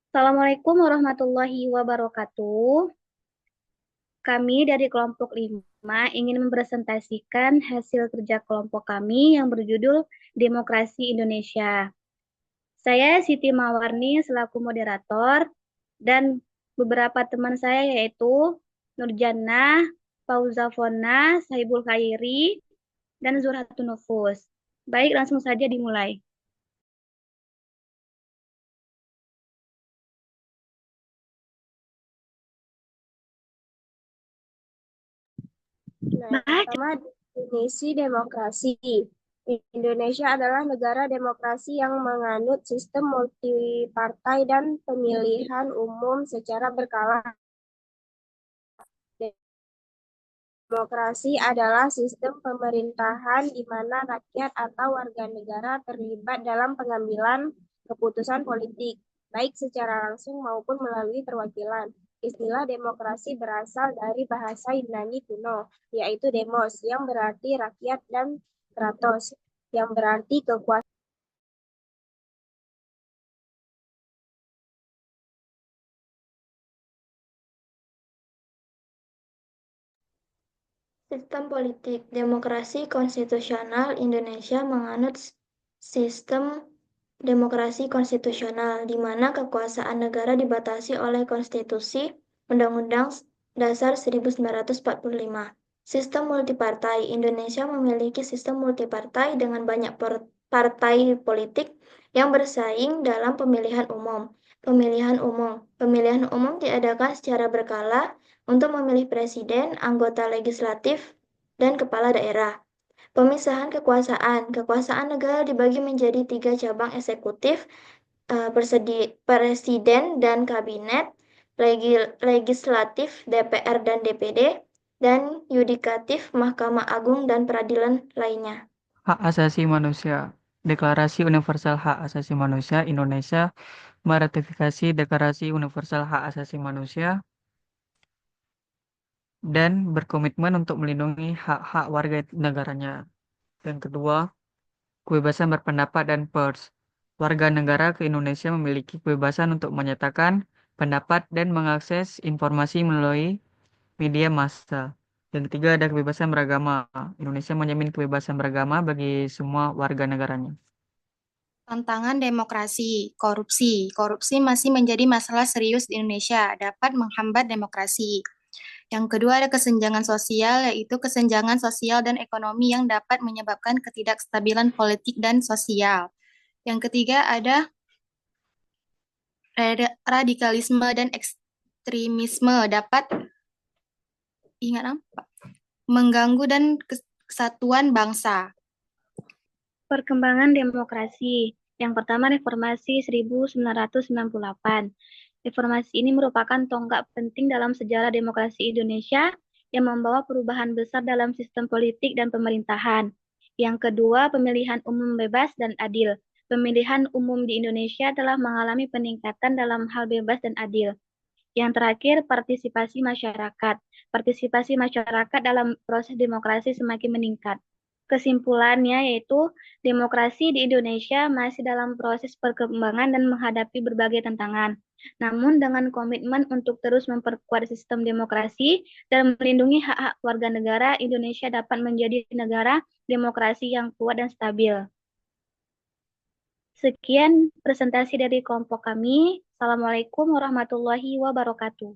Assalamualaikum warahmatullahi wabarakatuh. Kami dari kelompok 5 ingin mempresentasikan hasil kerja kelompok kami yang berjudul Demokrasi Indonesia. Saya Siti Mawarni selaku moderator dan beberapa teman saya yaitu Nurjannah, Fauzafona, Sahibul Khairi, dan Zurhatun Nufus. Baik, langsung saja dimulai. Nah, yang Baik. pertama definisi demokrasi. Indonesia adalah negara demokrasi yang menganut sistem multipartai dan pemilihan umum secara berkala. Demokrasi adalah sistem pemerintahan di mana rakyat atau warga negara terlibat dalam pengambilan keputusan politik, baik secara langsung maupun melalui perwakilan. Istilah demokrasi berasal dari bahasa Yunani kuno, yaitu demos, yang berarti rakyat, dan kratos, yang berarti kekuasaan. Sistem politik demokrasi konstitusional Indonesia menganut sistem demokrasi konstitusional, di mana kekuasaan negara dibatasi oleh Konstitusi Undang-Undang Dasar 1945. Sistem multipartai Indonesia memiliki sistem multipartai dengan banyak partai politik yang bersaing dalam pemilihan umum. Pemilihan umum diadakan secara berkala untuk memilih presiden, anggota legislatif, dan kepala daerah. Pemisahan kekuasaan. Kekuasaan negara dibagi menjadi 3 cabang eksekutif, presiden dan kabinet, legislatif, DPR dan DPD, dan yudikatif, Mahkamah Agung dan peradilan lainnya. Hak Asasi Manusia. Deklarasi Universal Hak Asasi Manusia Indonesia meratifikasi Deklarasi Universal Hak Asasi Manusia dan berkomitmen untuk melindungi hak-hak warga negaranya. Yang kedua, kebebasan berpendapat dan pers. Warga negara ke Indonesia memiliki kebebasan untuk menyatakan pendapat dan mengakses informasi melalui media massa. Yang ketiga, ada kebebasan beragama. Indonesia menjamin kebebasan beragama bagi semua warga negaranya. Tantangan demokrasi, korupsi. Korupsi masih menjadi masalah serius di Indonesia, dapat menghambat demokrasi. Yang kedua ada kesenjangan sosial, yaitu kesenjangan sosial dan ekonomi yang dapat menyebabkan ketidakstabilan politik dan sosial. Yang ketiga ada radikalisme dan ekstremisme dapat mengganggu dan kesatuan bangsa. Perkembangan demokrasi. Yang pertama, Reformasi 1998. Reformasi ini merupakan tonggak penting dalam sejarah demokrasi Indonesia yang membawa perubahan besar dalam sistem politik dan pemerintahan. Yang kedua, pemilihan umum bebas dan adil. Pemilihan umum di Indonesia telah mengalami peningkatan dalam hal bebas dan adil. Yang terakhir, partisipasi masyarakat. Partisipasi masyarakat dalam proses demokrasi semakin meningkat. Kesimpulannya yaitu demokrasi di Indonesia masih dalam proses perkembangan dan menghadapi berbagai tantangan. Namun dengan komitmen untuk terus memperkuat sistem demokrasi dan melindungi hak-hak warga negara, Indonesia dapat menjadi negara demokrasi yang kuat dan stabil. Sekian presentasi dari kelompok kami. Assalamualaikum warahmatullahi wabarakatuh.